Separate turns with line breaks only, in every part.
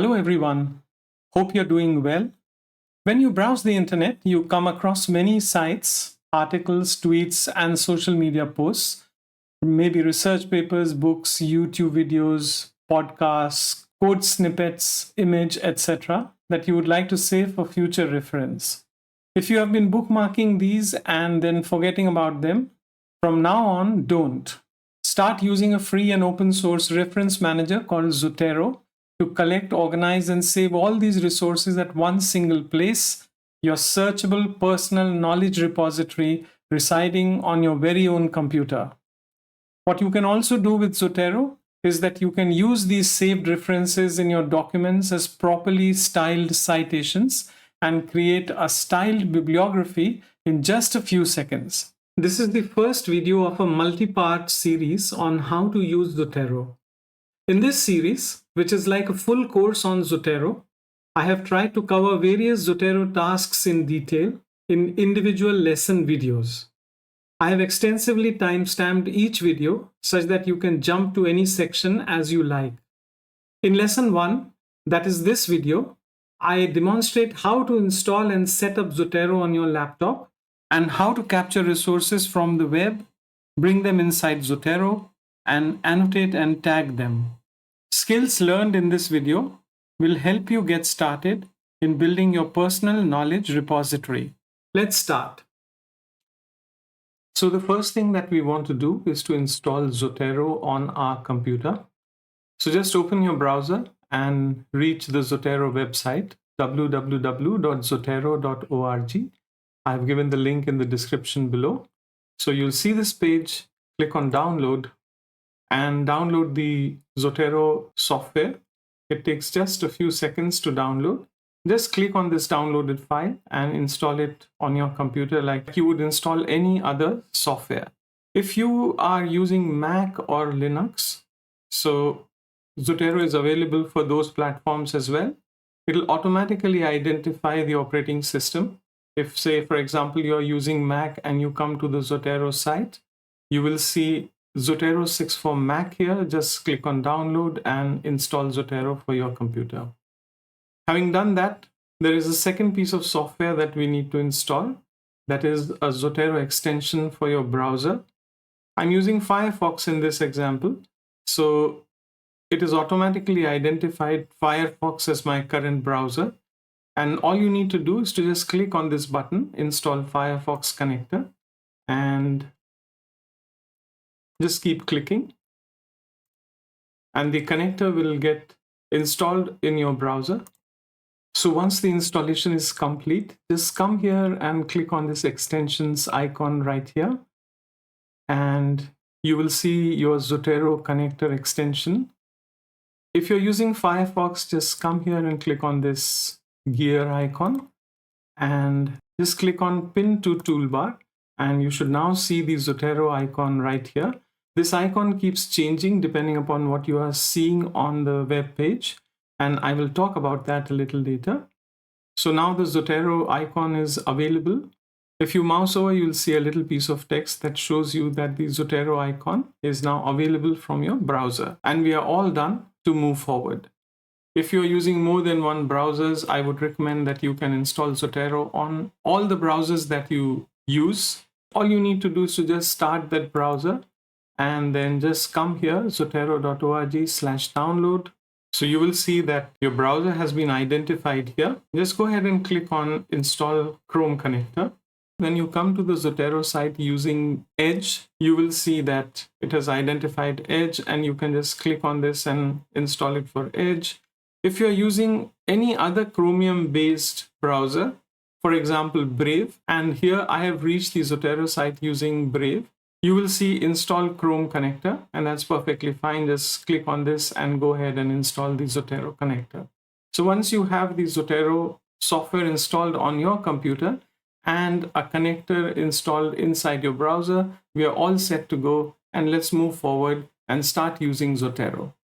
Hello everyone, hope you're doing well. When you browse the internet, you come across many sites, articles, tweets, and social media posts, maybe research papers, books, YouTube videos, podcasts, code snippets, image, etc., that you would like to save for future reference. If you have been bookmarking these and then forgetting about them, from now on, don't. Start using a free and open source reference manager called Zotero to collect, organize, and save all these resources at one single place, your searchable personal knowledge repository residing on your very own computer. What you can also do with Zotero is that you can use these saved references in your documents as properly styled citations and create a styled bibliography in just a few seconds. This is the first video of a multi-part series on how to use Zotero. In this series, which is like a full course on Zotero, I have tried to cover various Zotero tasks in detail in individual lesson videos. I have extensively time-stamped each video such that you can jump to any section as you like. In lesson 1, that is this video, I demonstrate how to install and set up Zotero on your laptop and how to capture resources from the web, bring them inside Zotero, and annotate and tag them. Skills learned in this video will help you get started in building your personal knowledge repository. Let's start. So the first thing that we want to do is to install Zotero on our computer. So just open your browser and reach the Zotero website, www.zotero.org. I've given the link in the description below. So you'll see this page, click on download and download the Zotero software. It takes just a few seconds to download. Just click on this downloaded file and install it on your computer like you would install any other software. If you are using Mac or Linux, so Zotero is available for those platforms as well. It'll automatically identify the operating system. If, say, for example, you're using Mac and you come to the Zotero site, you will see Zotero 6 for Mac here. Just click on download and install Zotero for your computer. Having done that, there is a second piece of software that we need to install. That is a Zotero extension for your browser. I'm using Firefox in this example. So it is automatically identified Firefox as my current browser. And all you need to do is to just click on this button, install Firefox connector, and just keep clicking. And the connector will get installed in your browser. So once the installation is complete, just come here and click on this extensions icon right here. And you will see your Zotero connector extension. If you're using Firefox, just come here and click on this gear icon and just click on pin to toolbar. And you should now see the Zotero icon right here. This icon keeps changing depending upon what you are seeing on the web page. And I will talk about that a little later. So now the Zotero icon is available. If you mouse over, you'll see a little piece of text that shows you that the Zotero icon is now available from your browser. And we are all done to move forward. If you're using more than one browsers, I would recommend that you can install Zotero on all the browsers that you use. All you need to do is to just start that browser and then just come here, zotero.org/download. So you will see that your browser has been identified here. Just go ahead and click on install Chrome connector. When you come to the Zotero site using Edge, you will see that it has identified Edge and you can just click on this and install it for Edge. If you're using any other Chromium based browser, for example, Brave, and here I have reached the Zotero site using Brave, you will see install Chrome connector, and that's perfectly fine. Just click on this and go ahead and install the Zotero connector. So once you have the Zotero software installed on your computer and a connector installed inside your browser, we are all set to go, and let's move forward and start using Zotero.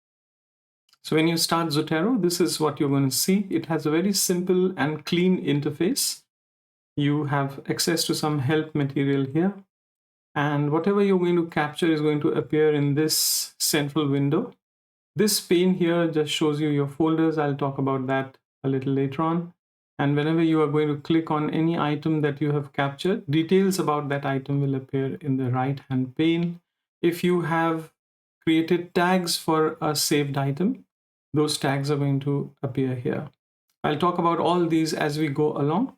So when you start Zotero, this is what you're going to see. It has a very simple and clean interface. You have access to some help material here. And whatever you're going to capture is going to appear in this central window. This pane here just shows you your folders. I'll talk about that a little later on. And whenever you are going to click on any item that you have captured, details about that item will appear in the right-hand pane. If you have created tags for a saved item, those tags are going to appear here. I'll talk about all these as we go along.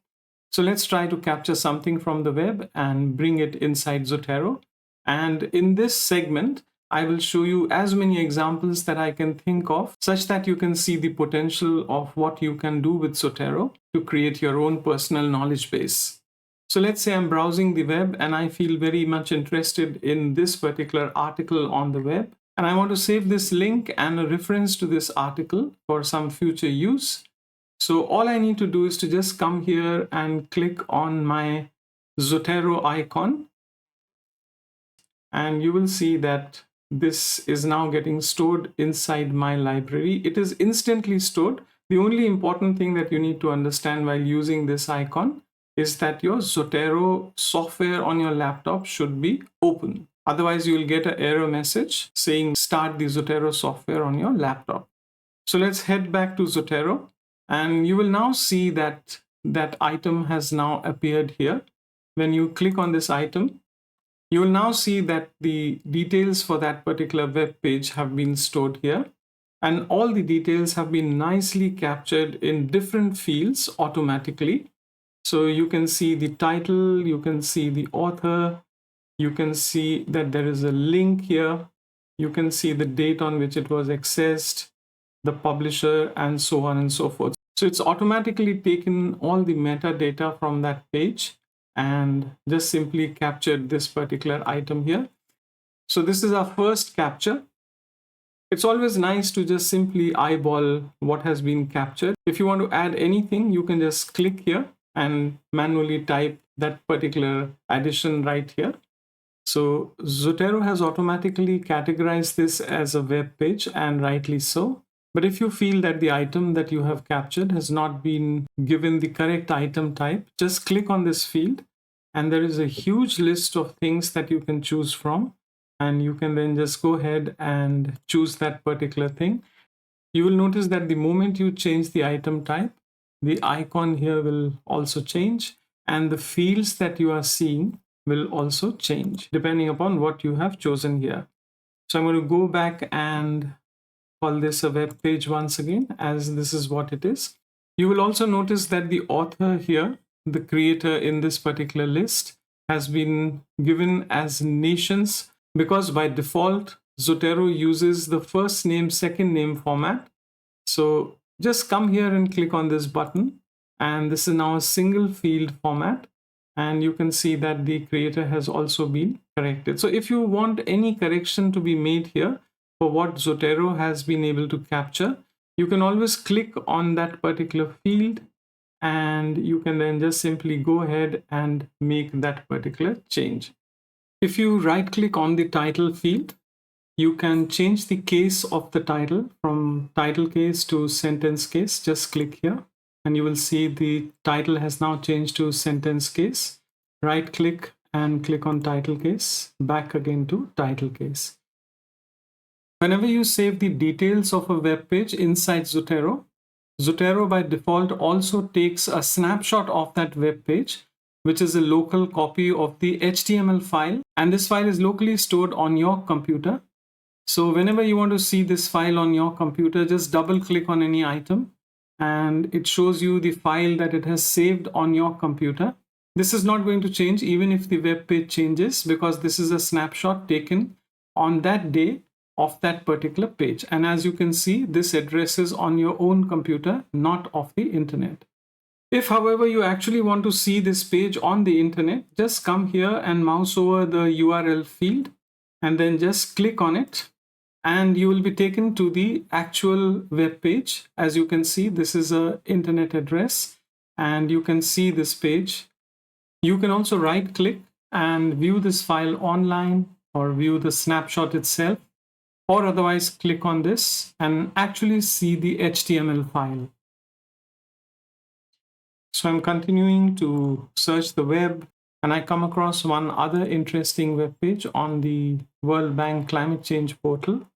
So let's try to capture something from the web and bring it inside Zotero. And in this segment, I will show you as many examples that I can think of, such that you can see the potential of what you can do with Zotero to create your own personal knowledge base. So let's say I'm browsing the web and I feel very much interested in this particular article on the web. And I want to save this link and a reference to this article for some future use. So all I need to do is to just come here and click on my Zotero icon. And you will see that this is now getting stored inside my library. It is instantly stored. The only important thing that you need to understand while using this icon is that your Zotero software on your laptop should be open. Otherwise, you will get an error message saying start the Zotero software on your laptop. So let's head back to Zotero, and you will now see that that item has now appeared here. When you click on this item, you will now see that the details for that particular web page have been stored here, and all the details have been nicely captured in different fields automatically. So you can see the title, you can see the author, you can see that there is a link here, you can see the date on which it was accessed, the publisher, and so on and so forth. So it's automatically taken all the metadata from that page and just simply captured this particular item here. So this is our first capture. It's always nice to just simply eyeball what has been captured. If you want to add anything, you can just click here and manually type that particular addition right here. So Zotero has automatically categorized this as a web page, and rightly so. But if you feel that the item that you have captured has not been given the correct item type, just click on this field and there is a huge list of things that you can choose from, and you can then just go ahead and choose that particular thing. You will notice that the moment you change the item type, the icon here will also change, and the fields that you are seeing will also change depending upon what you have chosen here. So I'm going to go back and call this a web page once again, as this is what it is. You will also notice that the author here, the creator in this particular list, has been given as nations, because by default Zotero uses the first name second name format. So just come here and click on this button, and this is now a single field format, and you can see that the creator has also been corrected. So if you want any correction to be made here for what Zotero has been able to capture, you can always click on that particular field, and you can then just simply go ahead and make that particular change. If you right click on the title field, you can change the case of the title from title case to sentence case. Just click here and you will see the title has now changed to sentence case. Right click and click on title case, back again to title case. Whenever you save the details of a web page inside Zotero, Zotero by default also takes a snapshot of that web page, which is a local copy of the HTML file, and this file is locally stored on your computer. So whenever you want to see this file on your computer, just double click on any item and it shows you the file that it has saved on your computer. This is not going to change even if the web page changes, because this is a snapshot taken on that day of that particular page. And as you can see, this address is on your own computer, not of the internet. If, however, you actually want to see this page on the internet, just come here and mouse over the URL field and then just click on it, and you will be taken to the actual web page. As you can see, this is an internet address and you can see this page. You can also right click and view this file online or view the snapshot itself, or otherwise click on this and actually see the HTML file. So I'm continuing to search the web and I come across one other interesting web page on the World Bank Climate Change portal.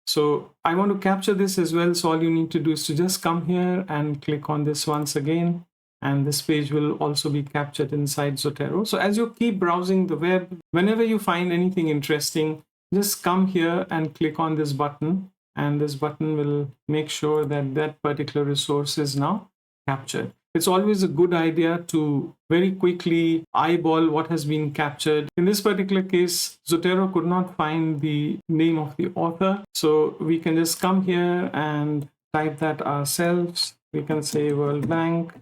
So I want to capture this as well. So all you need to do is to just come here and click on this once again. And this page will also be captured inside Zotero. So as you keep browsing the web, whenever you find anything interesting, just come here and click on this button. And this button will make sure that that particular resource is now captured. It's always a good idea to very quickly eyeball what has been captured. In this particular case, Zotero could not find the name of the author. So we can just come here and type that ourselves. We can say World Bank.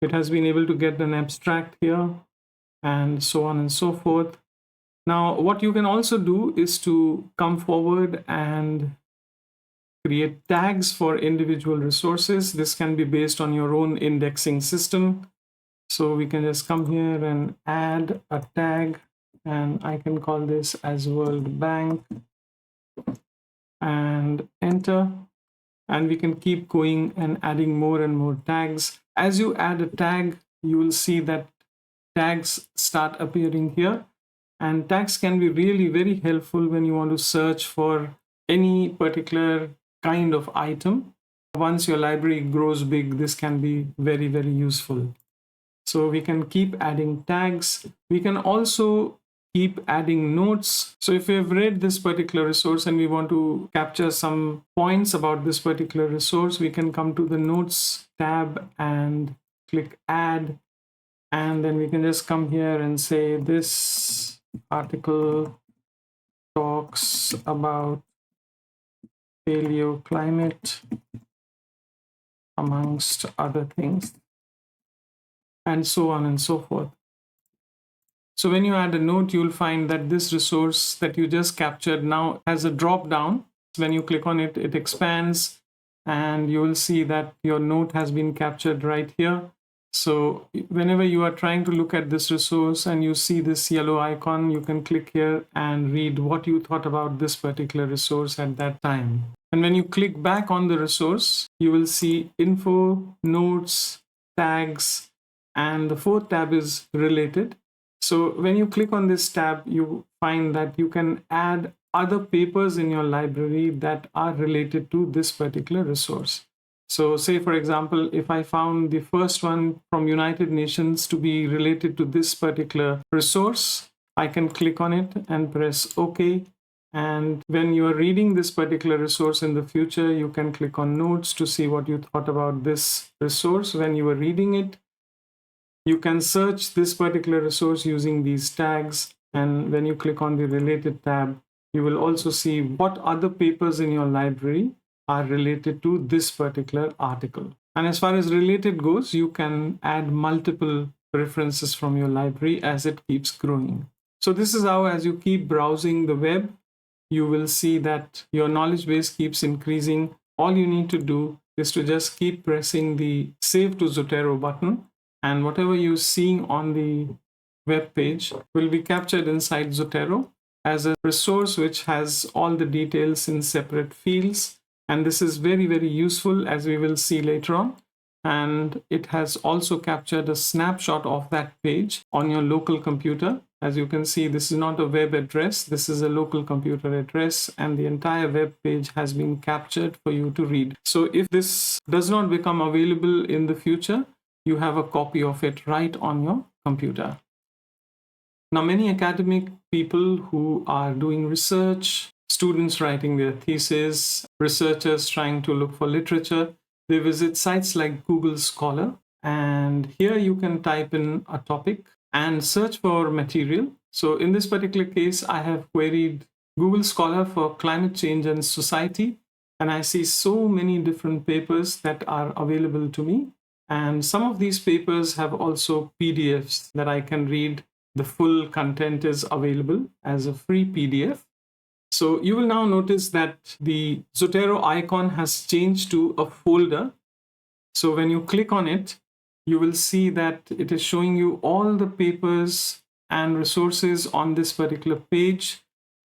It has been able to get an abstract here, and so on and so forth. Now, what you can also do is to come forward and create tags for individual resources. This can be based on your own indexing system. So we can just come here and add a tag, and I can call this as World Bank and enter. And we can keep going and adding more and more tags. As you add a tag, you will see that tags start appearing here. And tags can be really very helpful when you want to search for any particular kind of item. Once your library grows big, this can be very, very useful. So we can keep adding tags. We can also keep adding notes. So if we have read this particular resource and we want to capture some points about this particular resource, we can come to the Notes tab and click Add. And then we can just come here and say this article talks about paleoclimate, amongst other things, and so on and so forth. So when you add a note, you'll find that this resource that you just captured now has a drop down. When you click on it, it expands, and you will see that your note has been captured right here. So whenever you are trying to look at this resource and you see this yellow icon, you can click here and read what you thought about this particular resource at that time. And when you click back on the resource, you will see info, notes, tags, and the fourth tab is related. So when you click on this tab, you find that you can add other papers in your library that are related to this particular resource. So say, for example, if I found the first one from United Nations to be related to this particular resource, I can click on it and press OK. And when you are reading this particular resource in the future, you can click on Notes to see what you thought about this resource when you were reading it. You can search this particular resource using these tags. And when you click on the Related tab, you will also see what other papers in your library are related to this particular article. And as far as related goes, you can add multiple references from your library as it keeps growing. So this is how, as you keep browsing the web, you will see that your knowledge base keeps increasing. All you need to do is to just keep pressing the Save to Zotero button, and whatever you're seeing on the web page will be captured inside Zotero as a resource which has all the details in separate fields. And this is very, very useful, as we will see later on. And it has also captured a snapshot of that page on your local computer. As you can see, this is not a web address, this is a local computer address, and the entire web page has been captured for you to read. So if this does not become available in the future, you have a copy of it right on your computer. Now, many academic people who are doing research, students writing their thesis, researchers trying to look for literature, they visit sites like Google Scholar, and here you can type in a topic and search for material. So in this particular case, I have queried Google Scholar for climate change and society, and I see so many different papers that are available to me. And some of these papers have also PDFs that I can read. The full content is available as a free PDF. So you will now notice that the Zotero icon has changed to a folder. So when you click on it, you will see that it is showing you all the papers and resources on this particular page,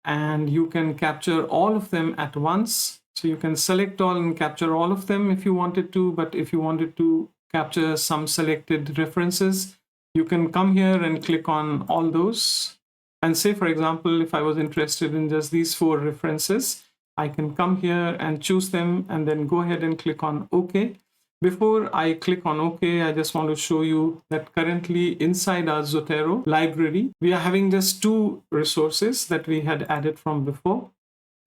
and you can capture all of them at once. So you can select all and capture all of them if you wanted to, but if you wanted to capture some selected references, you can come here and click on all those, And say, for example, if I was interested in just these 4 references, I can come here and choose them and then go ahead and click on OK. Before I click on OK, I just want to show you that currently inside our Zotero library, we are having just 2 resources that we had added from before.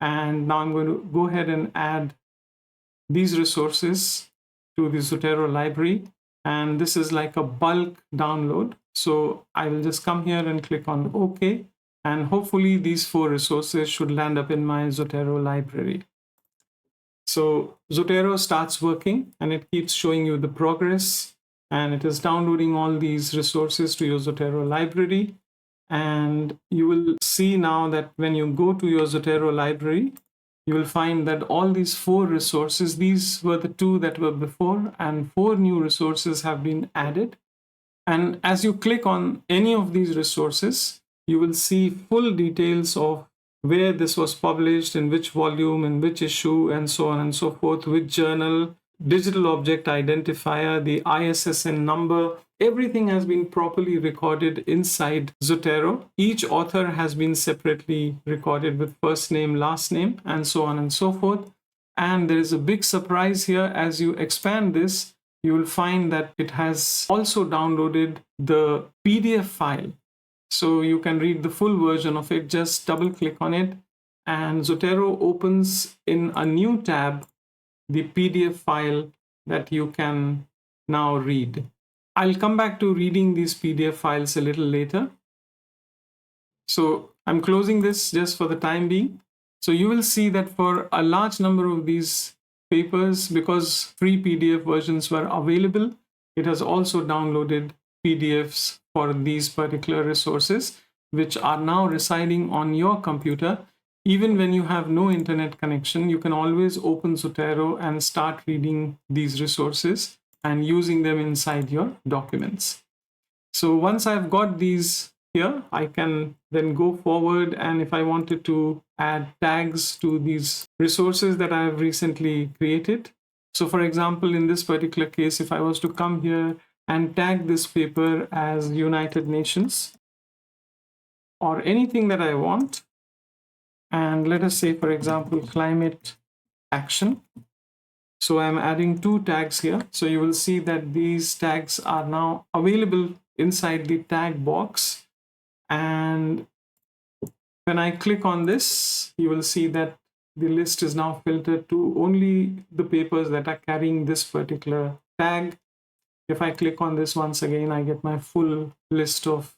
And now I'm going to go ahead and add these resources to the Zotero library. And this is like a bulk download. So I will just come here and click on OK. And hopefully these 4 resources should land up in my Zotero library. So Zotero starts working and it keeps showing you the progress, and it is downloading all these resources to your Zotero library. And you will see now that when you go to your Zotero library, you will find that all these 4 resources, these were the 2 that were before, and 4 new resources have been added. And as you click on any of these resources, you will see full details of where this was published, in which volume, in which issue, and so on and so forth, which journal, digital object identifier, the ISSN number. Everything has been properly recorded inside Zotero. Each author has been separately recorded with first name, last name, and so on and so forth. And there is a big surprise here. As you expand this, you will find that it has also downloaded the PDF file. So you can read the full version of it. Just double click on it and Zotero opens in a new tab the PDF file that you can now read. I'll come back to reading these PDF files a little later. So I'm closing this just for the time being. So you will see that for a large number of these papers, because free PDF versions were available, it has also downloaded PDFs for these particular resources, which are now residing on your computer. Even when you have no internet connection, you can always open Zotero and start reading these resources and using them inside your documents. So once I've got these here, I can then go forward, and if I wanted to add tags to these resources that I have recently created. So for example, in this particular case, if I was to come here and tag this paper as United Nations or anything that I want, and let us say, for example, climate action. So I'm adding 2 tags here. So you will see that these tags are now available inside the tag box. And when I click on this, you will see that the list is now filtered to only the papers that are carrying this particular tag. If I click on this once again, I get my full list of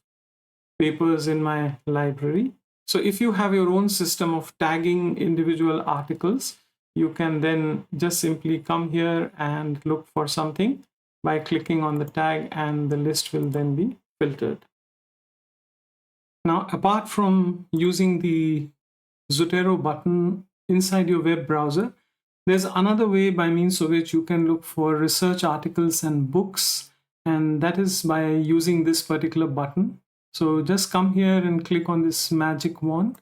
papers in my library. So if you have your own system of tagging individual articles, you can then just simply come here and look for something by clicking on the tag, and the list will then be filtered. Now, apart from using the Zotero button inside your web browser, there's another way by means of which you can look for research articles and books, and that is by using this particular button. So just come here and click on this magic wand,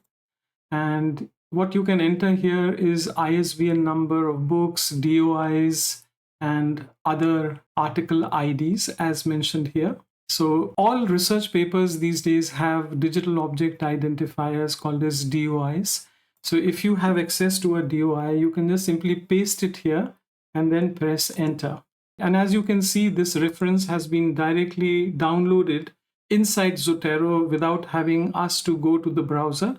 and what you can enter here is ISBN number of books, DOIs, and other article IDs as mentioned here. So all research papers these days have digital object identifiers called as DOIs. So if you have access to a DOI, you can just simply paste it here and then press enter. And as you can see, this reference has been directly downloaded inside Zotero without having us to go to the browser.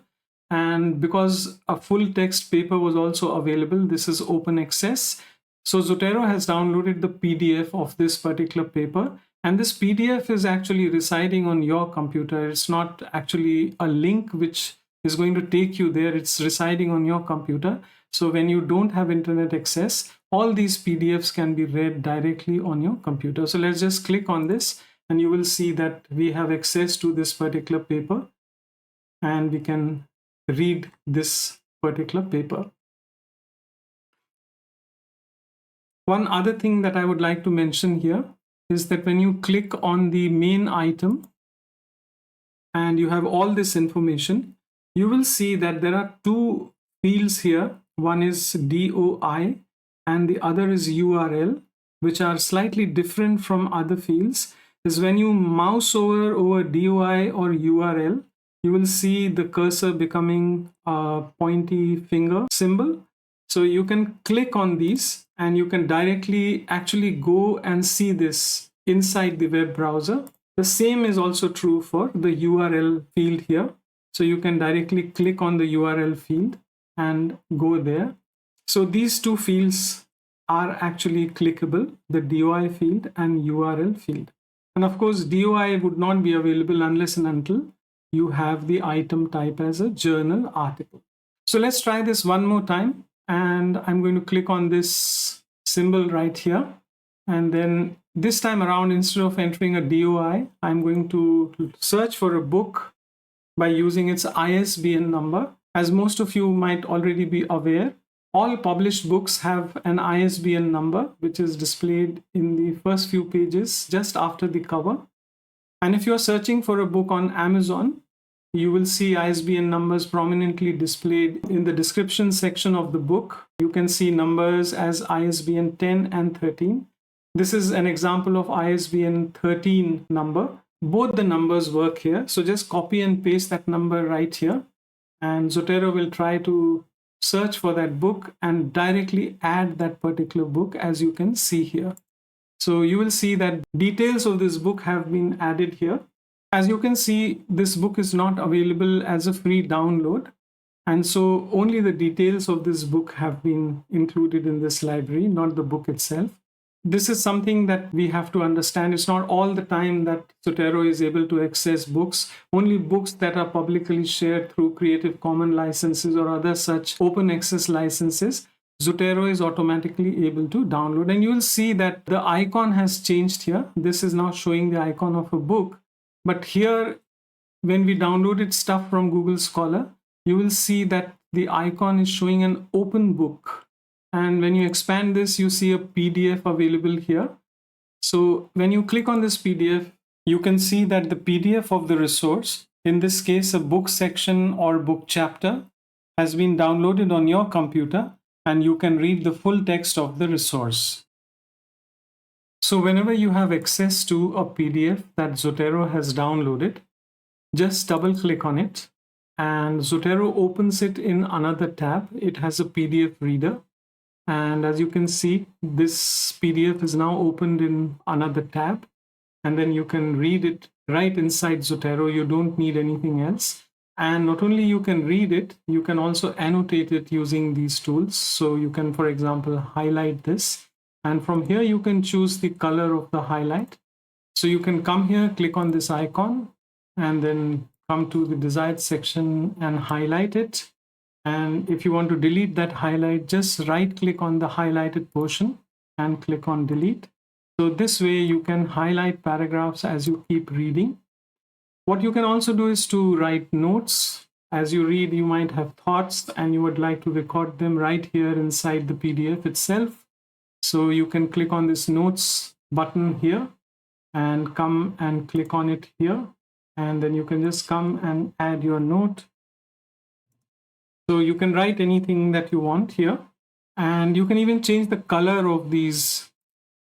And because a full text paper was also available, this is open access. So Zotero has downloaded the PDF of this particular paper. And this PDF is actually residing on your computer. It's not actually a link which is going to take you there. It's residing on your computer. So when you don't have internet access, all these PDFs can be read directly on your computer. So let's just click on this, and you will see that we have access to this particular paper, and we can read this particular paper. One other thing that I would like to mention here is that when you click on the main item and you have all this information, you will see that there are 2 fields here. One is DOI and the other is URL, which are slightly different from other fields. Is when you mouse over DOI or URL, you will see the cursor becoming a pointy finger symbol. So you can click on these and you can directly actually go and see this inside the web browser. The same is also true for the URL field here. So you can directly click on the URL field and go there. So these two fields are actually clickable, the DOI field and URL field. And of course, DOI would not be available unless and until you have the item type as a journal article. So let's try this one more time. And I'm going to click on this symbol right here. And then this time around, instead of entering a DOI, I'm going to search for a book by using its ISBN number. As most of you might already be aware, all published books have an ISBN number, which is displayed in the first few pages just after the cover. And if you're searching for a book on Amazon, you will see ISBN numbers prominently displayed in the description section of the book. You can see numbers as ISBN 10 and 13. This is an example of ISBN 13 number. Both the numbers work here. So just copy and paste that number right here. And Zotero will try to search for that book and directly add that particular book, as you can see here. So you will see that details of this book have been added here. As you can see, this book is not available as a free download. And so only the details of this book have been included in this library, not the book itself. This is something that we have to understand. It's not all the time that Zotero is able to access books. Only books that are publicly shared through Creative Commons licenses or other such open access licenses, Zotero is automatically able to download. And you will see that the icon has changed here. This is now showing the icon of a book. But here, when we downloaded stuff from Google Scholar, you will see that the icon is showing an open book. And when you expand this, you see a PDF available here. So when you click on this PDF, you can see that the PDF of the resource, in this case, a book section or book chapter, has been downloaded on your computer, and you can read the full text of the resource. So whenever you have access to a PDF that Zotero has downloaded, just double click on it and Zotero opens it in another tab. It has a PDF reader. And as you can see, this PDF is now opened in another tab. And then you can read it right inside Zotero. You don't need anything else. And not only you can read it, you can also annotate it using these tools. So you can, for example, highlight this. And from here, you can choose the color of the highlight. So you can come here, click on this icon, and then come to the desired section and highlight it. And if you want to delete that highlight, just right click on the highlighted portion and click on delete. So this way you can highlight paragraphs as you keep reading. What you can also do is to write notes. As you read, you might have thoughts and you would like to record them right here inside the PDF itself. So you can click on this notes button here and come and click on it here. And then you can just come and add your note. So you can write anything that you want here. And you can even change the color of these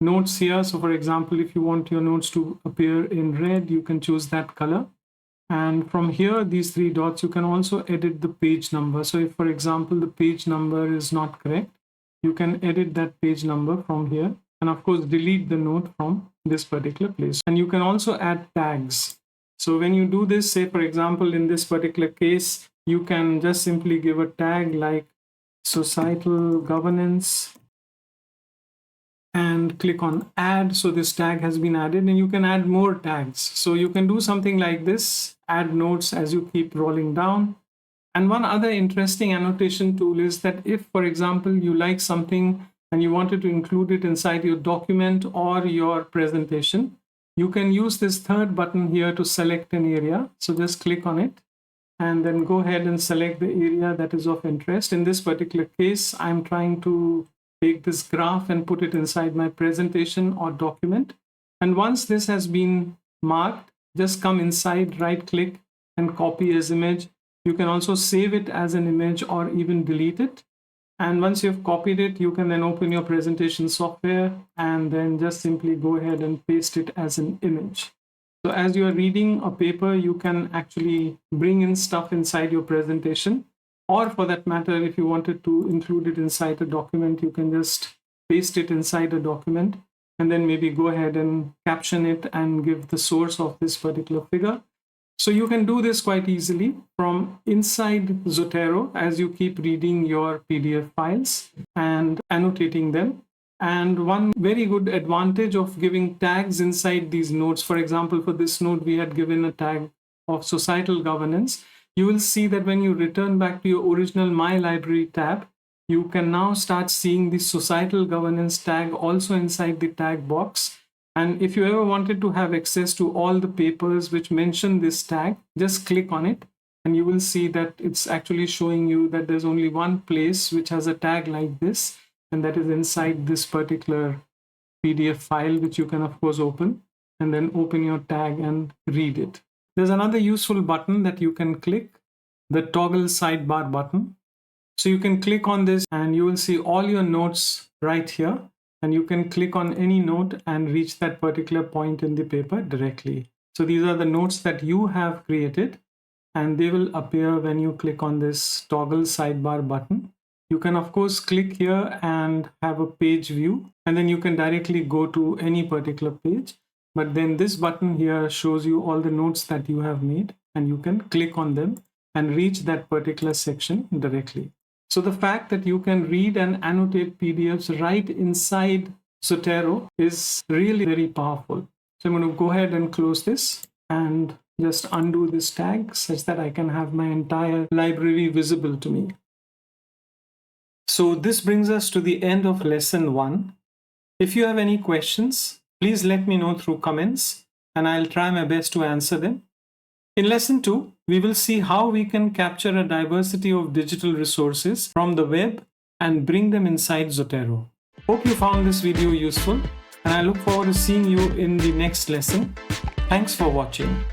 notes here. So for example, if you want your notes to appear in red, you can choose that color. And from here, these three dots, you can also edit the page number. So if, for example, the page number is not correct, you can edit that page number from here. And of course, delete the note from this particular place. And you can also add tags. So when you do this, say, for example, in this particular case, you can just simply give a tag like societal governance and click on add. So this tag has been added, and you can add more tags. So you can do something like this, add notes as you keep rolling down. And one other interesting annotation tool is that if, for example, you like something and you wanted to include it inside your document or your presentation, you can use this third button here to select an area. So just click on it and then go ahead and select the area that is of interest. In this particular case, I'm trying to take this graph and put it inside my presentation or document. And once this has been marked, just come inside, right click and copy as image. You can also save it as an image or even delete it. And once you've copied it, you can then open your presentation software and then just simply go ahead and paste it as an image. So as you are reading a paper, you can actually bring in stuff inside your presentation, or for that matter, if you wanted to include it inside a document, you can just paste it inside a document and then maybe go ahead and caption it and give the source of this particular figure. So you can do this quite easily from inside Zotero as you keep reading your PDF files and annotating them. And one very good advantage of giving tags inside these notes, for example, for this note, we had given a tag of societal governance. You will see that when you return back to your original My Library tab, you can now start seeing the societal governance tag also inside the tag box. And if you ever wanted to have access to all the papers which mention this tag, just click on it and you will see that it's actually showing you that there's only one place which has a tag like this, and that is inside this particular PDF file, which you can of course open and then open your tag and read it. There's another useful button that you can click, the toggle sidebar button. So you can click on this and you will see all your notes right here, and you can click on any note and reach that particular point in the paper directly. So these are the notes that you have created, and they will appear when you click on this toggle sidebar button. You can of course click here and have a page view, and then you can directly go to any particular page. But then this button here shows you all the notes that you have made, and you can click on them and reach that particular section directly. So the fact that you can read and annotate PDFs right inside Zotero is really very powerful. So I'm going to go ahead and close this and just undo this tag such that I can have my entire library visible to me. So this brings us to the end of lesson 1. If you have any questions, please let me know through comments and I'll try my best to answer them. In lesson 2, we will see how we can capture a diversity of digital resources from the web and bring them inside Zotero. Hope you found this video useful, and I look forward to seeing you in the next lesson. Thanks for watching.